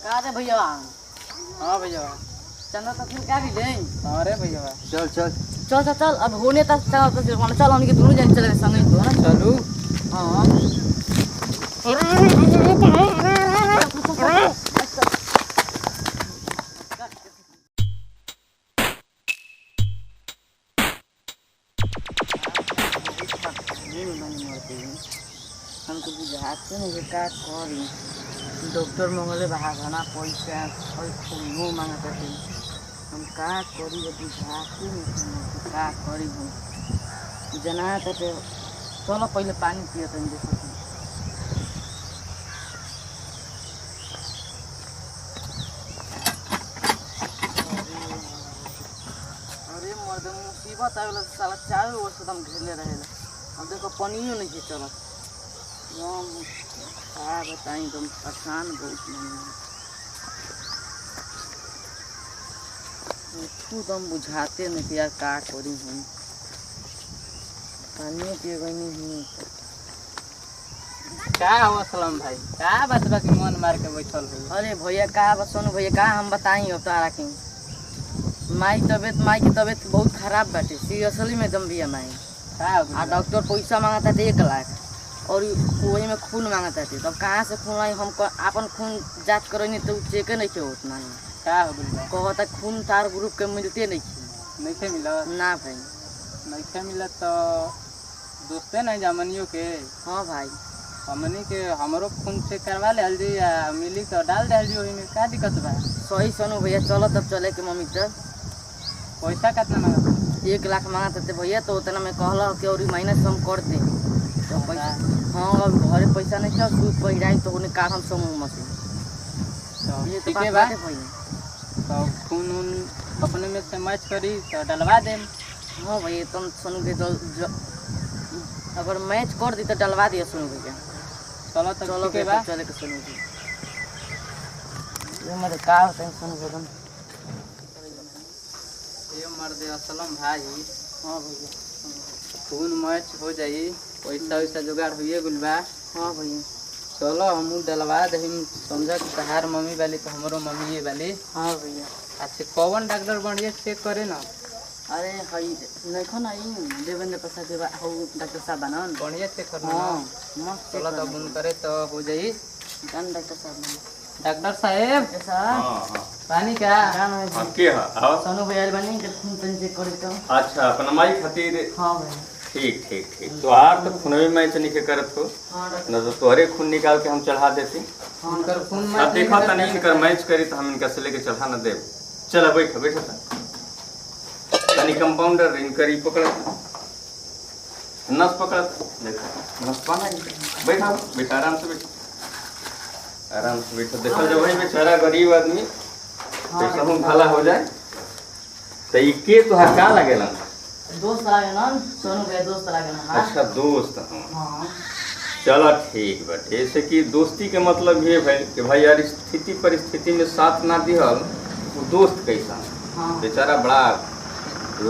का रे भैया? हाँ भैया। चंदा तो फिर क्या भी ले? हाँ रे भैया। चल चल चल चल चल अब होने तक चल तो फिर चल हम के दोनों जन चले संगे तो ना चलू। हां हमको बुझाते नहीं का करी डॉक्टर मंगले बहाना पैसा और खून मांगता है हम का करी बुझाते नहीं का करी हम जना तो चलो पहले पानी पिए तनी देखो अरे मर्द मुसीबत आवेला साला चारों ओर से हम घेरले रहेला अब देखो पानियो नहीं के चलत क्या बताई तुम परेशान बहुत नहीं तुम बुझाते नहीं कि यार का करी हम पानी पिए नहीं क्या हुआ सलाम भाई? क्या बात बाकी मन मार के बैठल हो? अरे भैया का बस सुनो भैया का हम बताई अब तारा की माई की तबीयत बहुत खराब बाटे सीरियसली में दम भी माई आ डॉक्टर पैसा मांगता थे 1 लाख और वही में खून मांगता थे तब कहाँ से खून आई हम अपन खून जांच करें तो चेक नहीं के उतना ही क्या हो गया? कहता खून तार ग्रुप के मिलते नहीं मिला ना भाई नहीं मिला तो दोस्ते नहीं जामनियो के। हाँ भाई हमनी के हमरो खून से करवा ले हल्दी या मिली तो डाल दे हल्दी वही में क्या दिक्कत बा? सही सुनो भैया चलो तब चले के मम्मी तब पैसा कितना मांगा? 1 लाख मांगा थे भैया तो उतना में कहला कि और माइनस हम कर दे तो पैसा हाँ अब घरे पैसा नहीं था सूद पहिराई तो उन्हें कार हम समूह मशीन ये तो बात है भैया तो खून उन अपने में से मैच करी तो डलवा दे। हाँ भैया तुम सुनो के तो अगर मैच कर दी तो डलवा दिया सुनो भैया चलो तो चलो ठीक है चले के सुनो ये मत का होता है सुनो भैया ये मर्द असलम भाई। हाँ भैया खून मैच हो जाई पैसा वैसा जुगाड़ हुए गुलबा। हाँ भैया चलो हम डलवा दे समझा कि तहार मम्मी वाली तो हमारो मम्मी ये वाली। हाँ भैया अच्छा कौन डॉक्टर बढ़िया चेक करे ना? अरे हई देखो ना ये देवेंद्र प्रसाद के हो डॉक्टर साहब बनन बढ़िया चेक करना। हाँ मस्त चलो तो गुण करे तो हो जाई। कौन डॉक्टर साहब डॉक्टर साहेब साहब पानी क्या? के आओ सोनू भैया बनी के खून तन चेक करे तो अच्छा अपना माई खातिर हाँ भाई ठीक ठीक ठीक तो आप तो खून में मैच नहीं करत हो हाँ डॉक्टर न तो तोहरे खून निकाल के हम चढ़ा देती उनकर खून अब देखा था नहीं इनकर मैच करी तो हम इनका से लेके चढ़ा न दे। चला बैठ बैठा था तनी कंपाउंडर इनकर ही पकड़ा नस पकड़ा देखो नस पाना बैठा बैठा आराम से बैठा देखो जब वही बेचारा गरीब आदमी पैसा हम भला हो जाए तो इके तो का लगेला दोस्त लागे ना सोनू भैया दोस्त लागे ना अच्छा दोस्त हाँ हाँ चलो ठीक बात ऐसे कि दोस्ती के मतलब ये भाई कि भाई यार स्थिति परिस्थिति में साथ ना दिहल वो दोस्त कैसा हाँ बेचारा बड़ा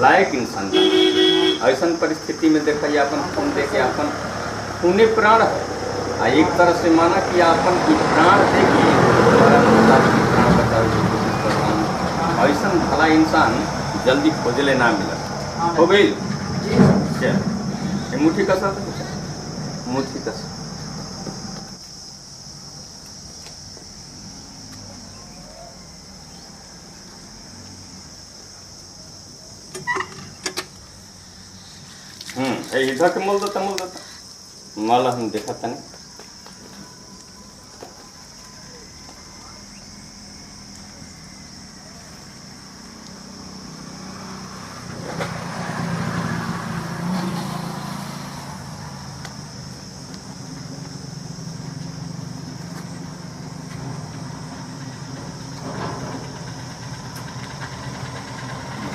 लायक इंसान था ऐसा परिस्थिति में देखा अपन खून दे के अपन खूने प्राण है आ एक तरह से माना कि अपन की प्राण दे के प्राण बचावे की कोशिश कर रहा हूँ ऐसा भला इंसान जल्दी खोजले ना मिला हो गई। चल ये मुट्ठी कसा मुट्ठी कसा इधर के मोल देता माला हम देखा था नहीं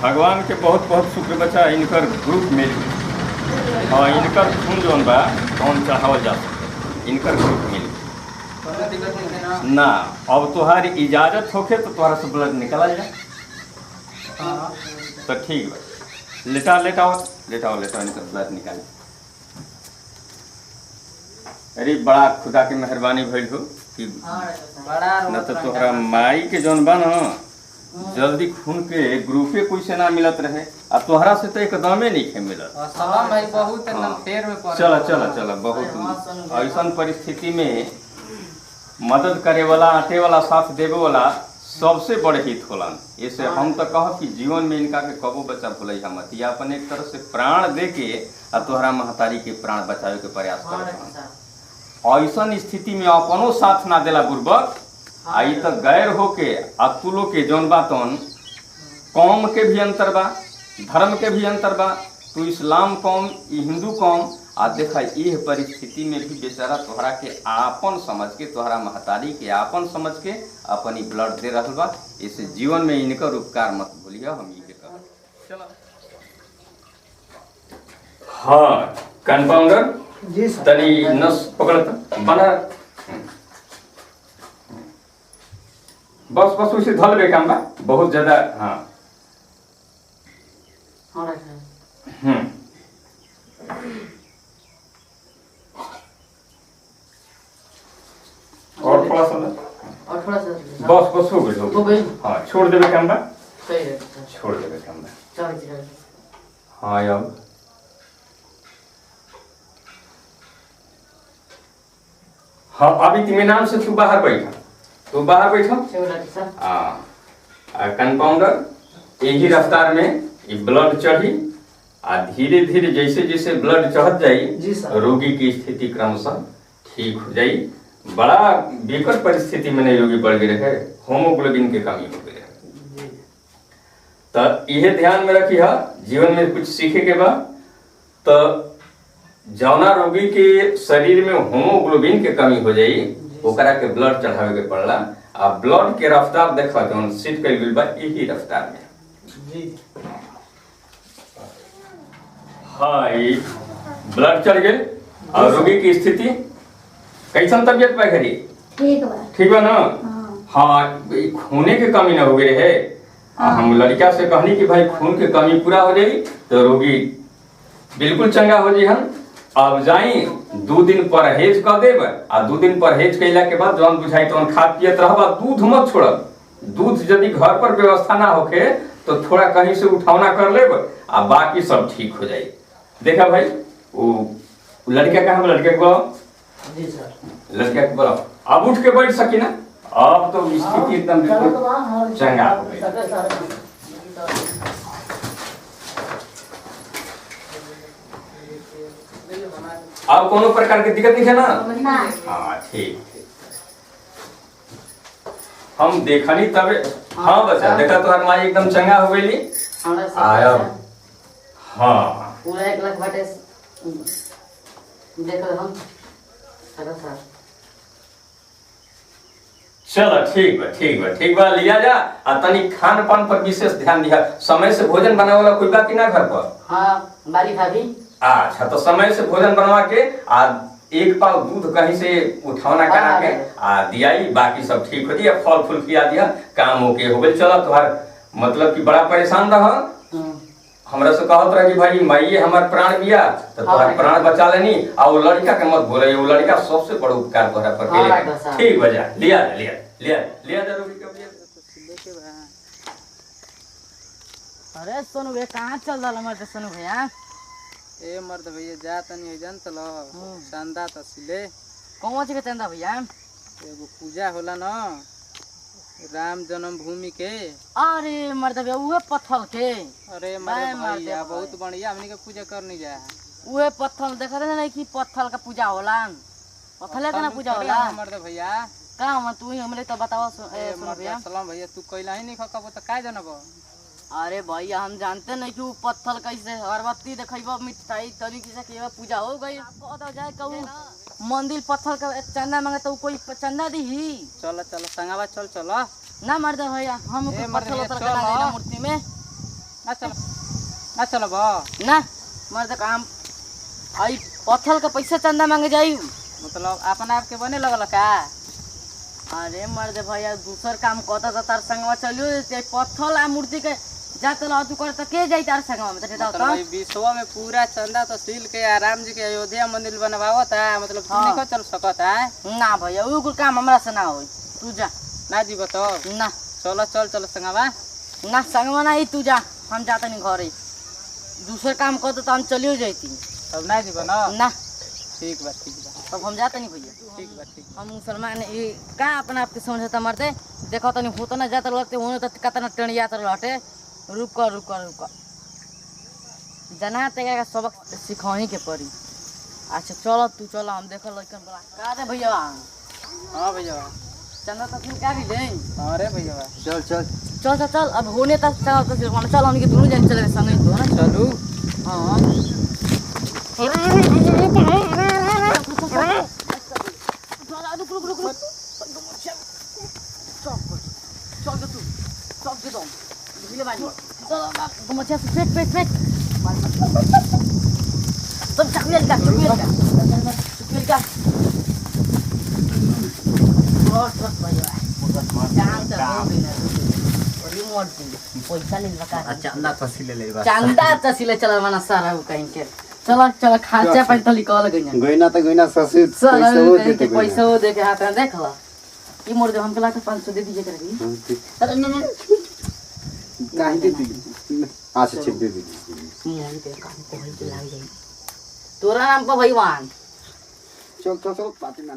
भगवान के बहुत बहुत शुक्र बचा इनकर ग्रुप मिल गए हाँ इनकर खून जौन बा कौन चढ़ावल जा सकते इनकर ग्रुप मिल गए ना अब तोहार इजाजत होके तो तोहरा से ब्लड निकला जाए तो ठीक बा लेटाओ इनकर ब्लड निकाल। अरे बड़ा खुदा की मेहरबानी भइल हो कि हाँ डॉक्टर साहब। बड़ा न रोत तो रंगा तोहरा माई के जौन बा न जल्दी खून के ग्रुपे कोई से ना मिलत रहे आ तोहरा से तो एकदमे नहीं खे मिलत। और सलाम भाई बहुत एकदम हाँ। फेर में पड़ चला चला चला हाँ, बहुत सुन। ऐसन परिस्थिति में मदद करे वाला आटे वाला साथ देवे वाला सबसे बड़े हित होलन। ऐसे हम तो कहब कि जीवन में इनका के कबो बच्चा भूलै मत, या अपन एक तरह से प्राण दे के आ तोहरा महतारी के प्राण बचावे के प्रयास हाँ करत डॉक्टर हन। साहब। ऐसन स्थिति में अपनो साथ ना देला बुर्बक आ ई तो गैर होके आ तू लोग के जौन बा तौन कौम के भी अंतर बा, धर्म के भी अंतर बा। तू इस्लाम कौम, ई हिंदू कौम आ देखा यह परिस्थिति में भी बेचारा तोहरा के आपन समझ के, तोहरा महतारी के आपन समझ के अपन ही ब्लड दे रहल बा। इसे जीवन में इनकर उपकार मत भूलिए, हम ये कहब। चलो हाँ कंपाउंडर जी सर। तनी नस पकड़ता बना बस बस उसे धल बे काम बा बहुत ज्यादा। हाँ हाँ डॉक्टर साहब। और थोड़ा सा और थोड़ा सा डॉक्टर साहब। बस बस हो गई हो हो गई। गई? हाँ छोड़ देवे काम बा, सही है डॉक्टर साहब। छोड़ देवे काम बा। चलो जी डॉक्टर। हाँ अब हाँ अभी तुम्हें नाम से तू बाहर बैठा, तू बाहर बैठा। चलो डॉक्टर साहब। कंपाउंडर यही रफ्तार में ये ब्लड चढ़ी आ धीरे धीरे जैसे जैसे ब्लड चढ़त जी जाई सर। रोगी की स्थिति क्रमशः ठीक हो जाई। बड़ा विकट परिस्थिति में नहीं रोगी पड़ गए रहे, होमोग्लोबिन के कमी हो गई रहे। तो यह ध्यान में रखी है, जीवन में कुछ सीखे के बाद तो जौना रोगी के शरीर में होमोग्लोबिन के कमी हो जाई ओकरा के ब्लड चढ़ावे के पड़ला। आ ब्लड के रफ्तार देखा जौन सीट कल गई बा यही रफ्तार में। जी हाँ ये ब्लड चढ़ गए और रोगी की स्थिति कैसन तबियत पा खरी ठीक बा। ठीक बा ना। हाँ। हाँ ई खूने के कमी ना हो गई रहे। हम लड़का से कहनी कि भाई खून के कमी पूरा हो जाई तो रोगी बिल्कुल चंगा हो जी। हम अब जाई 2 दिन परहेज कर देब आ 2 दिन परहेज कैला के बाद जौन बुझाई तौन खा पियत रहबा, दूध मत छोड़ब। दूध यदि घर पर व्यवस्था ना होखे तो थोड़ा कहीं से उठौना कर लेब आ बाकी सब ठीक हो जाई। देखा भाई वो लड़का का हम लड़के को जी सर। लड़का को बोलो अब उठ के बैठ सकी ना। अब तो स्थिति एकदम बिल्कुल चंगा हो गई। अब कोनो प्रकार की दिक्कत नहीं है ना। ना। हाँ ठीक ठीक। हम देखनी तबे। हाँ बच्चा देखा तो हर माई एकदम चंगा हो गई। हाँ डॉक्टर आया साहब। हाँ पूरा 1 लाख बाटे देखो हम डॉक्टर साहब। चलो ठीक बा लिया जा। आ तनी खान पान पर विशेष ध्यान दिया। समय से भोजन बनावे वाला कोई बाकी ना घर पर। हाँ बारी भाभी। अच्छा तो समय से भोजन बनवा के आ 1 पाव दूध कहीं से उठौना करा के आ दियाई, बाकी सब ठीक हो दिया। फल फूल खिया दिया, काम ओके हो गई। चलो तुम्हार मतलब कि बड़ा परेशान रह हमरा से कहत रह कि भाई माइये हमार प्राण बिया तो तुम्हार प्राण बचा लेनी। और वो लड़का के मत बोले, वो लड़का सबसे बड़ा उपकार तोहरा पर केले। ठीक बजा लिया जरूरी के लिया। अरे सोनू भैया कहाँ चल रहा हमारे सोनू भैया? ए मर्द भैया जा तनी है जान तलो चंदा तसिले कौन सी के चंदा भैया? एगो पूजा होला ना राम जन्मभूमि के। अरे मर्द भैया उहे पत्थर के। अरे मर्द भैया बहुत बढ़िया हमनी के पूजा करनी जा। उहे पत्थर देखा रहे नहीं कि पत्थर का पूजा होला, पत्थर का ना पूजा होला। मर्द भैया का हम तू ही हमरे तो बताओ सोनू भैया। सलाम भैया तू कैला ही नहीं खकबो त का जानबो। अरे भैया हम जानते नहीं कि वो पत्थर कैसे अगरबत्ती देखब मिठाई तरीके से के पूजा हो गई। आपको जाए कहूँ मंदिर पत्थर का चंदा मांगे तो कोई चंदा दी ही। चल संगवा चल ना मर्द भैया हम पत्थर उतर के ना देना मूर्ति में ना चल ना मर्द काम आई पत्थर का पैसा चंदा मांगे जाई मतलब अपना आप के बने लगल का। अरे मर्द भैया दूसर काम कहता था तार संगवा चलियो पत्थर आ मूर्ति के जा तो तू कर तो के जाई तार संगवा में तो मतलब भाई विश्व में पूरा चंदा तो सील के राम जी के अयोध्या मंदिर बनवावत है, मतलब तू हाँ। नहीं चल सकत है ना भैया वो कुल काम हमरा से ना होई। तू जा ना जी बताओ। ना चलो चल चल संगवा। ना संगवा ना ही तू जा, हम जाता नहीं घरे। दूसरे काम कर तो हम चलियो जाती। तब ना जी बना। ना ठीक बा ठीक बा। तब हम जाता नहीं भैया। ठीक बा ठीक। हम मुसलमान ये का अपना आप के समझता मरते देखो तनी होता ना जाता लगते होने तो कतना टेढ़िया तर हटे। रुक जना ते का सबक सिखानी के पड़ी। अच्छा चलो तू चलो हम देखो लड़कन बड़ा का रे भैया। हाँ भैया। चंदा तो फिर का भी ले। हाँ रे भैया। चल चल चल चल चल अब होने तक चल तो फिर चल हम के दोनों जन चले संग तो ना। चलू। हां रुक चल तू चल के दो ढीले बानी चल गुमछा से फेंक सब चकलेट का बहुत भैया जान तो हो भी ना रिमोट पैसा ले लगा चंदा तहसील ले चंदा तहसील चल माना सारा वो कहीं के चल खर्चा पैसा निकाल गई गइना त गइना ससुर पैसा वो देके हाथ में देख ला ये मोड़ दे हमके लाके 500 दे दीजिए करके अरे नहीं काहे दे दी अच्छा ठीक दे दी मोहन के काम को ही चला गई तोरा नाम पर भगवान चल पाती ना